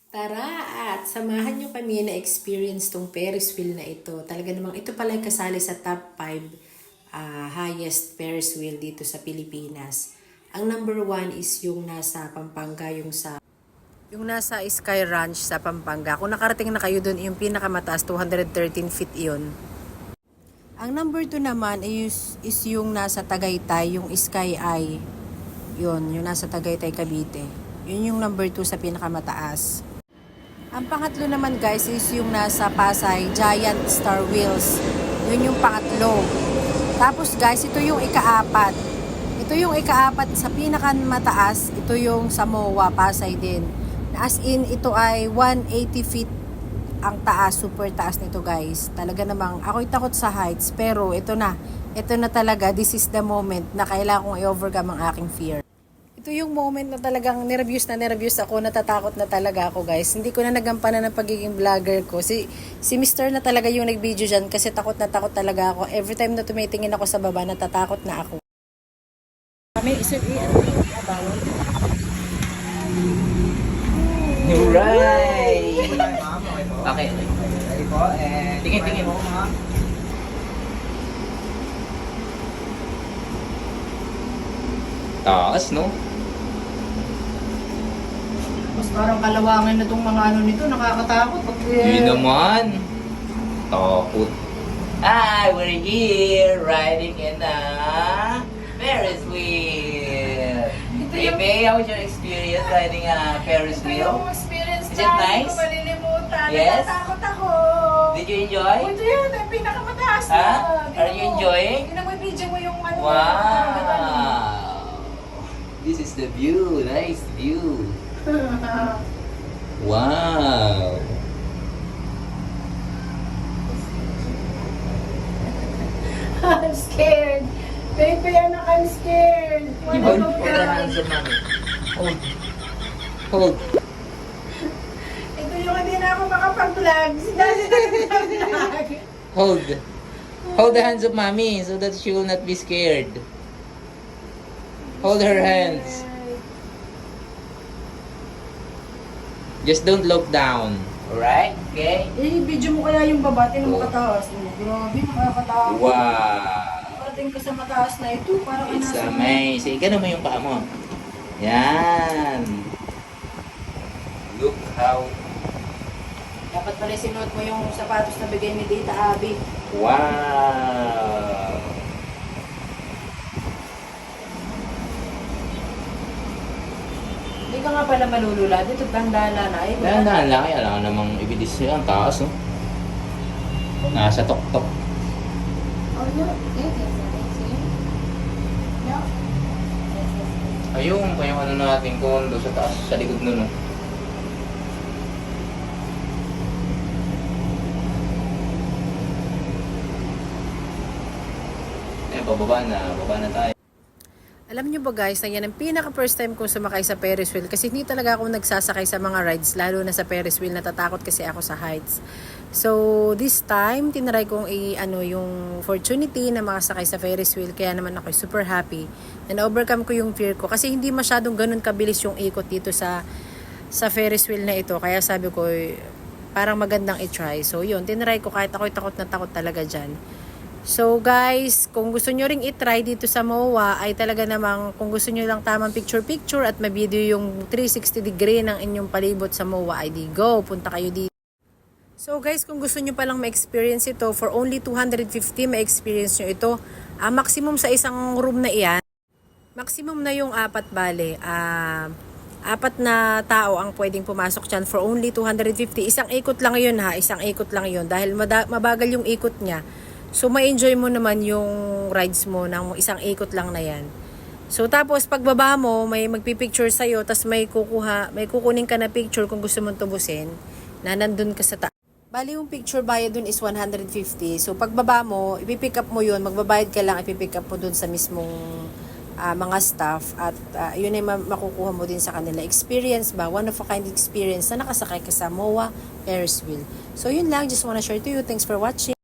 Tara at samahan nyo kami na experience tong Ferris wheel na ito. Talaga namang ito pala ay kasali sa top 5 highest Ferris wheel dito sa Pilipinas. Ang number 1 is yung nasa Pampanga, yung nasa Sky Ranch sa Pampanga. Kung nakarating na kayo dun, yung pinakamataas, 213 feet yun. Ang number 2 naman is yung nasa Tagaytay, yung Sky Eye. Yun, yung nasa Tagaytay, Cavite. Yun yung number 2 sa pinakamataas. Ang pangatlo naman guys is yung nasa Pasay, Giant Star Wheels. Yun yung pangatlo. Tapos guys, ito yung ikaapat. Ito yung ikaapat sa pinakamataas. Ito yung sa MOA, Pasay din. As in, ito ay 180 feet ang taas. Super taas nito guys. Talaga namang, ako'y takot sa heights. Pero ito na. Ito na talaga. This is the moment na kailangan kong i-overcome ang aking fear. Ito yung moment na talagang nervous ako, natatakot na talaga ako guys. Hindi ko na nagampanan ng pagiging vlogger ko. Si Mr. na talaga yung nag-video dyan kasi takot na takot talaga ako. Every time na tumitingin ako sa baba, natatakot na ako. Kami, i-abawal. Right! Okay. Tingin mo. Taas, no? Mas parang kalawangan na itong mga ano nito, nakakatakot. Hindi naman. Takot. Hi, we're here riding in a Ferris wheel. Pepe, how was your experience riding a Ferris Ito wheel? yung experience Is it na nice? hindi ko malilimutan. Yes? Natatakot ako. Did you enjoy? Ito yun, ang pinakamataas na. Ha? Tingnan Are you mo. enjoying? Tingnan mo, video mo yung ano. Wow! This is the view. Nice view. Wow! I'm scared. Baby, anak, I'm scared. Hold the hands of mommy. Hold. Hold. Ito yung hindi na ako makapag-vlog. Si Daddy na nag-vlog. Hold. Hold the hands of mommy so that she will not be scared. Hold her hands. Just don't look down. Alright? Okay? Video mo kaya yung baba, tingnan mo kataas. Grabe, makakatakot. Wow! Parating ka sa mataas na ito, parang It's nasa... amazing. Ganun mo yung paa mo. Yan. Look how... Dapat pala sinuot mo yung sapatos na bigay ni Tita Abby. Wow! Hindi ka nga pala malulula. Dito, tandala na. Ay, Dahan-dahan lang. Kaya lang namang ibidis niya. Ang taas, no? Nasa tok-tok. Oh, no. Ayun, pa yung ano natin kondo sa taas, sa likod nun, no? Eh, baba na tayo. Alam niyo ba guys, na yan ang pinaka first time kong sumakay sa Ferris wheel kasi hindi talaga ako nagsasakay sa mga rides, lalo na sa Ferris wheel, natatakot kasi ako sa heights. So, this time, tinry kong yung opportunity na makasakay sa Ferris wheel, kaya naman ako super happy. And overcome ko yung fear ko kasi hindi masyadong ganun kabilis yung ikot dito sa Ferris wheel na ito. Kaya sabi ko, parang magandang i-try. So, yun, tinry ko kahit ako'y takot na takot talaga dyan. So guys, kung gusto nyo ring i-try dito sa MOA ay talaga namang kung gusto nyo lang tamang picture-picture at ma-video yung 360 degree ng inyong palibot sa MOA ay di go, punta kayo dito. So guys, kung gusto nyo palang ma-experience ito, for only 250 ma-experience nyo ito. Maximum sa isang room na iyan, maximum na yung apat na tao ang pwedeng pumasok dyan for only 250. Isang ikot lang yun ha, isang ikot lang yun dahil mabagal yung ikot niya. So, ma-enjoy mo naman yung rides mo ng isang ikot lang na yan. So, tapos, pagbaba mo, may magpipicture sa'yo, tapos may kukunin ka na picture kung gusto mong tubusin, na nandun ka sa taas. Bali, yung picture bayad dun is 150. So, pagbaba mo, ipipick up mo yun, magbabayad ka lang, ipipick up mo dun sa mismong mga staff. At yun ay makukuha mo din sa kanila. Experience ba? One of a kind experience na nakasakay ka sa MOA Ferris wheel. So, yun lang. Just wanna share to you. Thanks for watching.